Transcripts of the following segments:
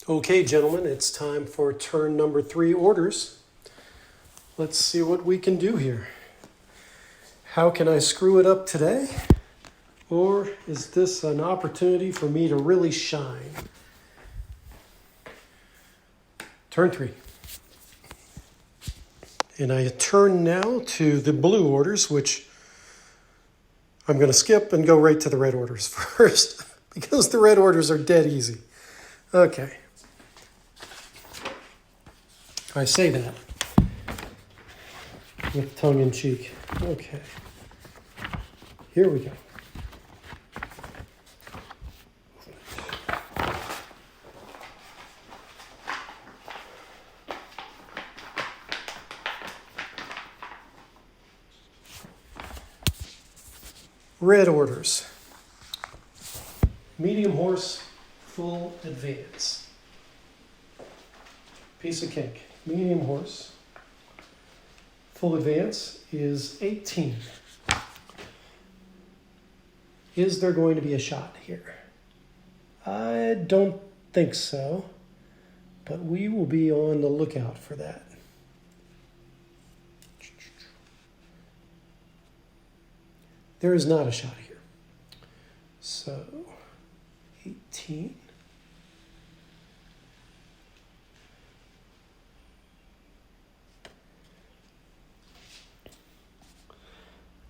Okay, gentlemen, it's time for turn number 3 orders. Let's see what we can do here. How can I screw it up today? Or is this an opportunity for me to really shine? Turn 3. And I turn now to the blue orders, which I'm going to skip and go right to the red orders first, because the red orders are dead easy. Okay. I say that with tongue in cheek. Okay. Here we go. Red orders. Medium horse, full advance. Piece of cake. Medium horse, full advance is 18. Is there going to be a shot here? I don't think so, but we will be on the lookout for that. There is not a shot here. So, 18.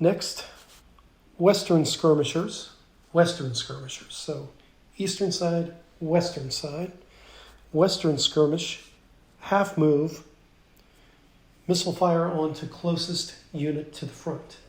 Next, Western skirmishers. So, eastern side, western side. Western skirmish, half move, missile fire onto closest unit to the front.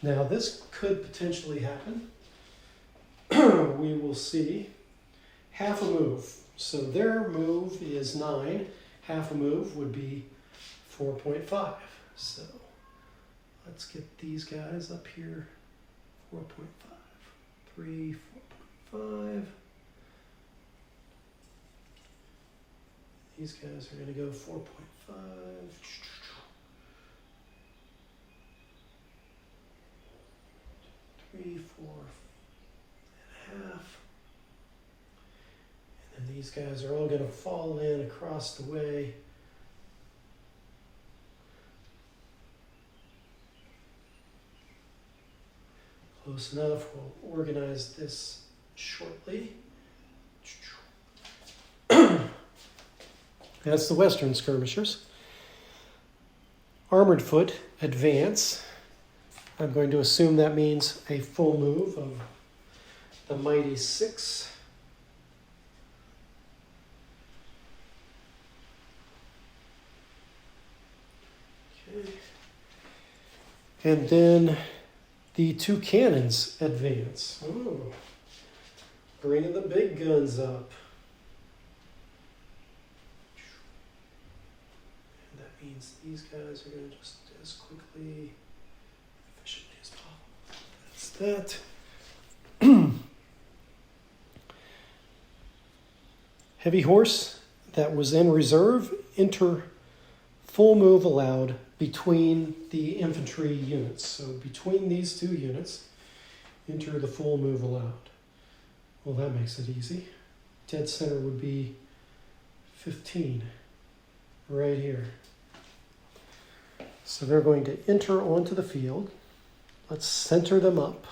Now, this could potentially happen. We will see. Half a move. So their move is 9. Half a move would be 4.5. So let's get these guys up here. 4.5. 3, 4.5. These guys are going to go 4.5. 3, 4.5. And then these guys are all going to fall in across the way. Close enough. We'll organize this shortly. That's the Western skirmishers. Armored foot, advance. I'm going to assume that means a full move of the mighty 6. Okay. And then the 2 cannons advance. Oh, bringing the big guns up. And that means these guys are going to just as quickly, efficiently as possible. That's that. Heavy horse that was in reserve, enter full move allowed between the infantry units. So between these 2 units, enter the full move allowed. Well, that makes it easy. Dead center would be 15, right here. So they're going to enter onto the field. Let's center them up.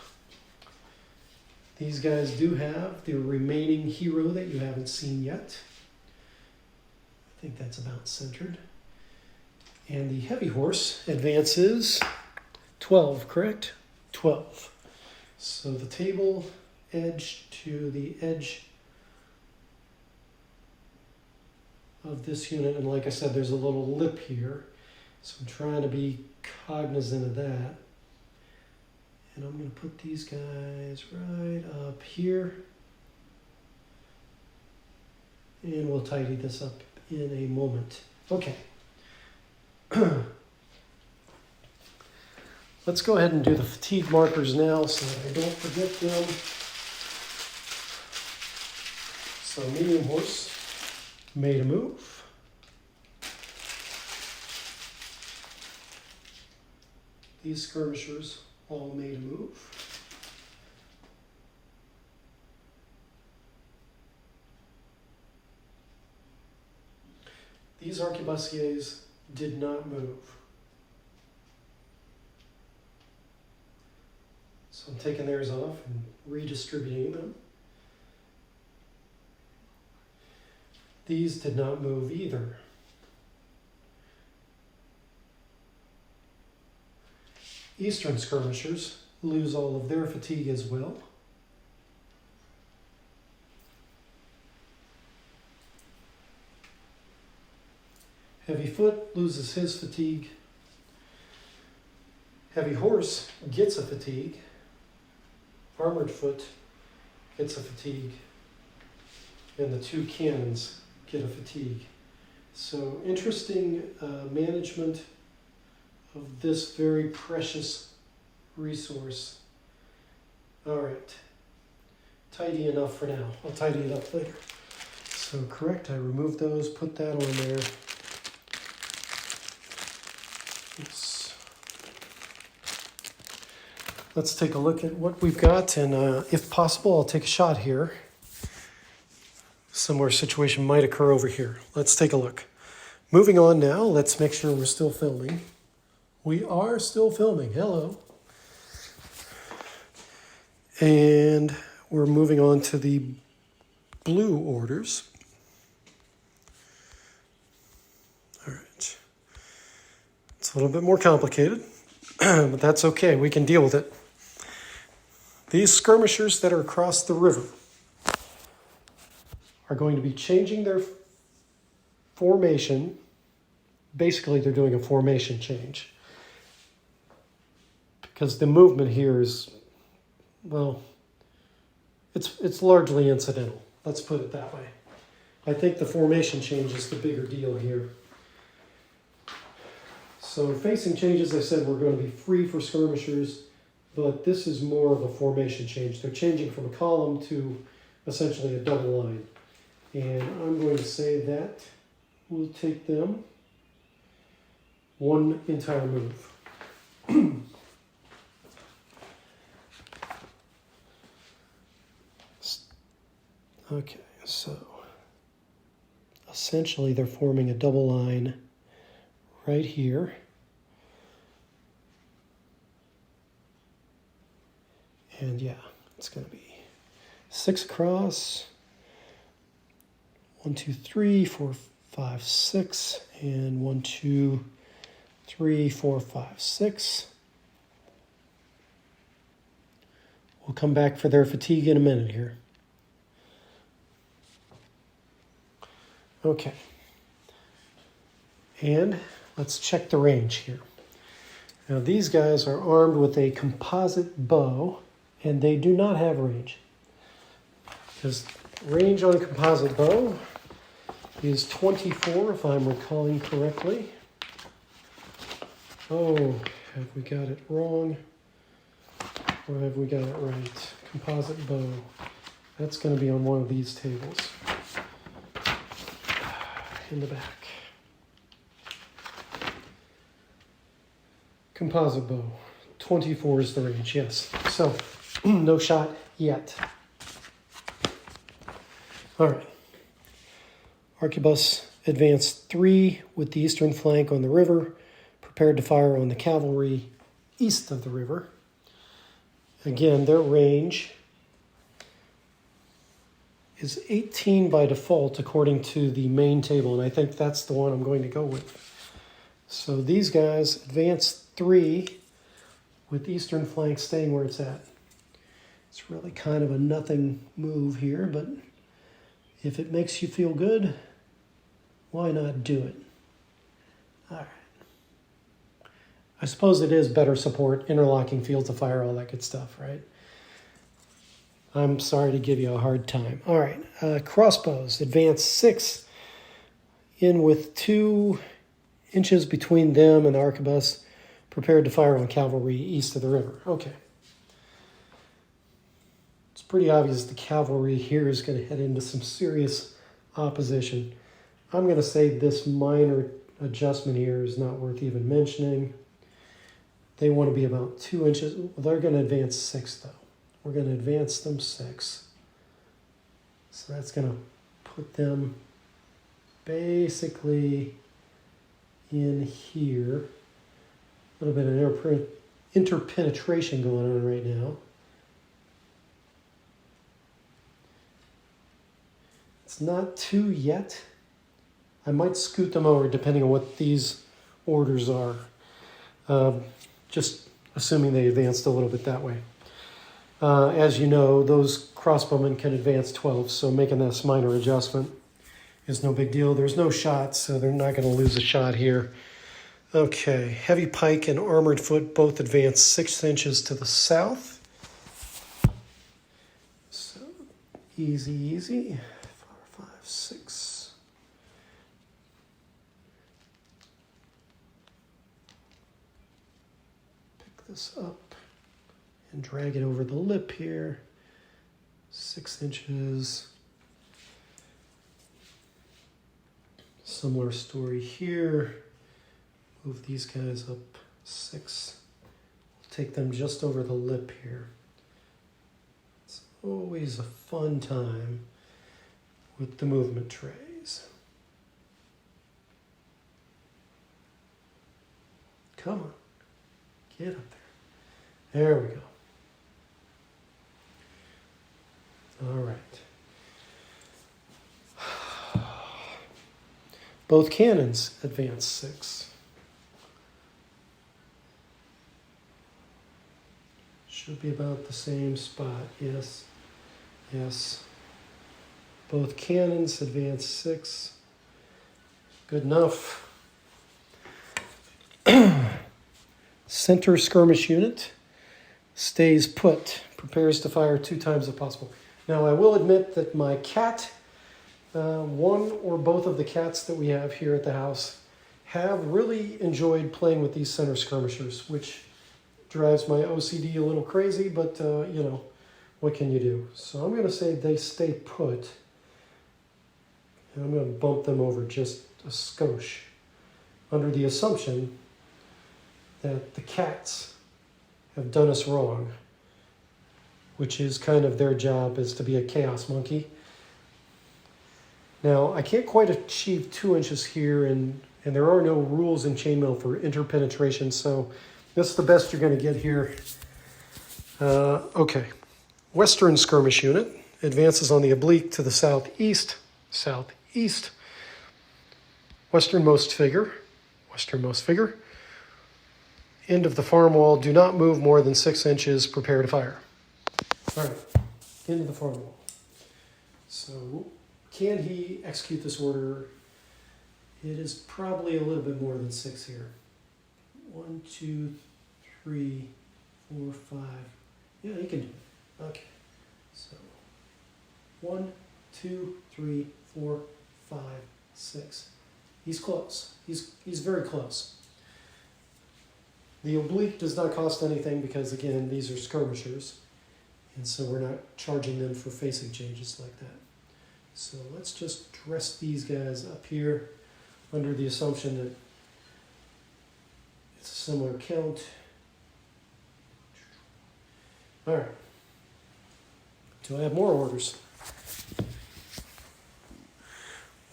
These guys do have the remaining hero that you haven't seen yet. I think that's about centered. And the heavy horse advances 12, correct? 12. So the table edge to the edge of this unit. And like I said, there's a little lip here. So I'm trying to be cognizant of that. And I'm going to put these guys right up here. And we'll tidy this up in a moment. Okay. Let's go ahead and do the fatigue markers now so that I don't forget them. So medium horse made a move. These skirmishers all made a move. These arquebusiers did not move. So I'm taking theirs off and redistributing them. These did not move either. Eastern skirmishers lose all of their fatigue as well. Heavy foot loses his fatigue. Heavy horse gets a fatigue. Armored foot gets a fatigue. And the two cannons get a fatigue. So interesting management of this very precious resource. All right, tidy enough for now. I'll tidy it up later. So correct, I removed those, put that on there. Let's take a look at what we've got, and if possible, I'll take a shot here. Similar situation might occur over here. Let's take a look. Moving on now, let's make sure we're still filming. We are still filming, hello. And we're moving on to the blue orders. All right. It's a little bit more complicated, but that's okay, we can deal with it. These skirmishers that are across the river are going to be changing their formation. Basically, they're doing a formation change. Because the movement here is, well, it's largely incidental. Let's put it that way. I think the formation change is the bigger deal here. So facing changes, I said, we're going to be free for skirmishers, but this is more of a formation change. They're changing from a column to essentially a double line. And I'm going to say that will take them one entire move. Okay, so essentially they're forming a double line right here. And yeah, it's going to be 6 across. 1, 2, 3, 4, 5, 6, and 1, 2, 3, 4, 5, 6. We'll come back for their fatigue in a minute here. Okay. And let's check the range here. Now these guys are armed with a composite bow, and they do not have range. Because range on a composite bow is 24, if I'm recalling correctly. Oh, have we got it wrong? Or have we got it right? Composite bow. That's going to be on one of these tables. In the back. Composite bow. 24 is the range, yes. So, no shot yet. All right. Arquebus advanced 3 with the eastern flank on the river, prepared to fire on the cavalry east of the river. Again, their range is 18 by default according to the main table, and I think that's the one I'm going to go with. So these guys advanced 3 with eastern flank staying where it's at. It's really kind of a nothing move here, but if it makes you feel good, why not do it? All right. I suppose it is better support, interlocking fields of fire, all that good stuff, right? I'm sorry to give you a hard time. All right, crossbows, advance 6, in with 2 inches between them and the arquebus, prepared to fire on cavalry east of the river. Okay. It's pretty obvious the cavalry here is going to head into some serious opposition. I'm going to say this minor adjustment here is not worth even mentioning. They want to be about 2 inches. Well, they're going to advance 6, though. We're going to advance them 6. So that's going to put them basically in here. A little bit of interpenetration going on right now. It's not 2 yet. I might scoot them over depending on what these orders are. Just assuming they advanced a little bit that way. As you know, those crossbowmen can advance 12, so making this minor adjustment is no big deal. There's no shots, so they're not going to lose a shot here. Okay, heavy pike and armored foot both advance 6 inches to the south. So easy, easy. 4, 5, 6. Pick this up and drag it over the lip here. 6 inches. Similar story here. Move these guys up 6. We'll take them just over the lip here. It's always a fun time with the movement trays. Come on, get up there. There we go. All right. Both cannons advance 6. Should be about the same spot. Yes. Yes. Both cannons advance 6. Good enough. Center skirmish unit stays put. Prepares to fire 2 times if possible. Now I will admit that my cat, one or both of the cats that we have here at the house, have really enjoyed playing with these center skirmishers, which drives my OCD a little crazy, but you know, what can you do? So I'm going to say they stay put. And I'm going to bump them over just a skosh, under the assumption that the cats have done us wrong, which is kind of their job, is to be a chaos monkey. Now, I can't quite achieve 2 inches here, and there are no rules in chainmail for interpenetration, so this is the best you're going to get here. Okay. Western skirmish unit advances on the oblique to the southeast. Southeast. Westernmost figure. End of the farm wall. Do not move more than 6 inches. Prepare to fire. All right. End of the farm wall. So, can he execute this order? It is probably a little bit more than 6 here. 1, 2, 3, 4, 5. Yeah, he can do it. Okay. So 1, 2, 3, 4, 5, 6. He's close. He's very close. The oblique does not cost anything because, again, these are skirmishers, and so we're not charging them for facing changes like that. So let's just dress these guys up here under the assumption that it's a similar count. All right. Do I have more orders?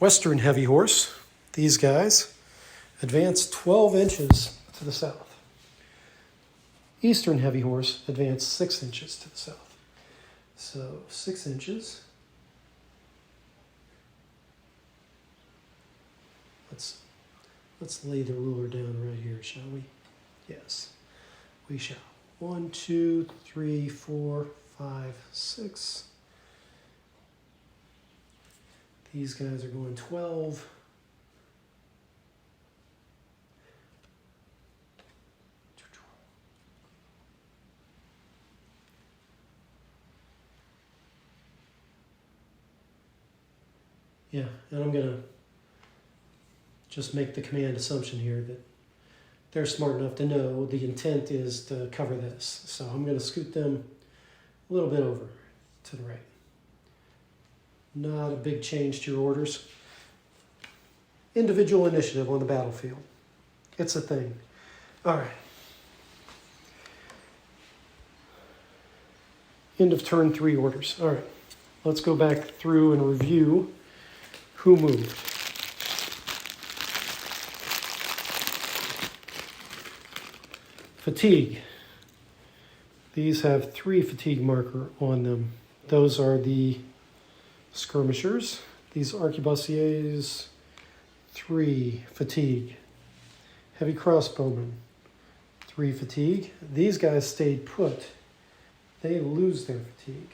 Western heavy horse. These guys advance 12 inches to the south. Eastern heavy horse advance 6 inches to the south. So 6 inches. Let's lay the ruler down right here, shall we? Yes, we shall. 1, 2, 3, 4, 5, 6. These guys are going 12. Yeah, and I'm going to just make the command assumption here that they're smart enough to know the intent is to cover this. So I'm going to scoot them a little bit over to the right. Not a big change to your orders. Individual initiative on the battlefield. It's a thing. All right. End of turn 3 orders. All right. Let's go back through and review who moved. Fatigue. These have 3 fatigue marker on them. Those are the skirmishers. These arquebusiers, 3 fatigue. Heavy crossbowmen, 3 fatigue. These guys stayed put. They lose their fatigue.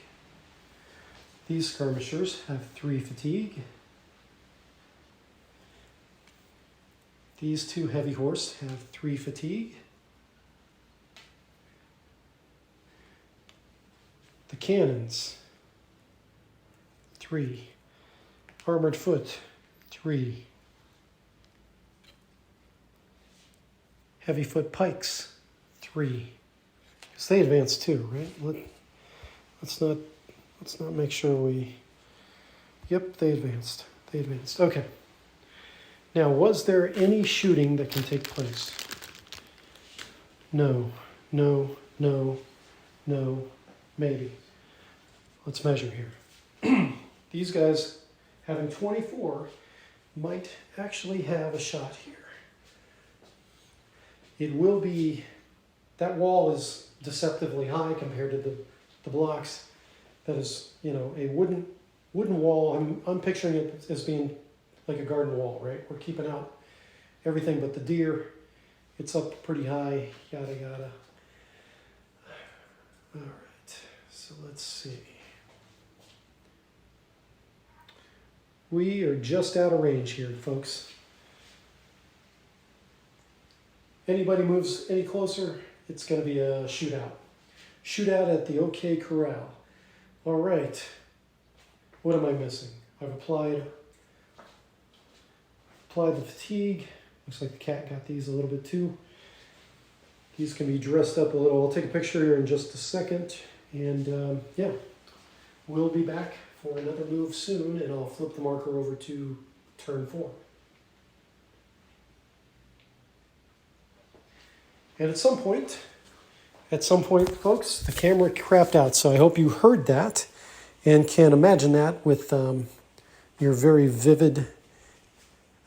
These skirmishers have 3 fatigue. These 2 heavy horse have 3 fatigue. The cannons, 3. Armored foot, 3. Heavy foot pikes, 3. Because they advance too, right? Let's not make sure we. Yep, they advanced. They advanced. Okay. Now, was there any shooting that can take place? No, no, no, no, maybe. Let's measure here. These guys, having 24, might actually have a shot here. It will be, that wall is deceptively high compared to the blocks. That is, you know, a wooden wall. I'm picturing it as being like a garden wall, right? We're keeping out everything but the deer. It's up pretty high, yada, yada. All right, so let's see. We are just out of range here, folks. Anybody moves any closer, it's going to be a shootout. Shootout at the OK Corral. All right. What am I missing? I've applied the fatigue. Looks like the cat got these a little bit too. These can be dressed up a little. I'll take a picture here in just a second. And yeah, we'll be back for another move soon, and I'll flip the marker over to turn 4. And at some point, folks, the camera crapped out. So I hope you heard that and can imagine that with your very vivid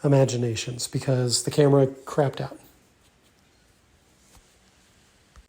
imaginations, because the camera crapped out.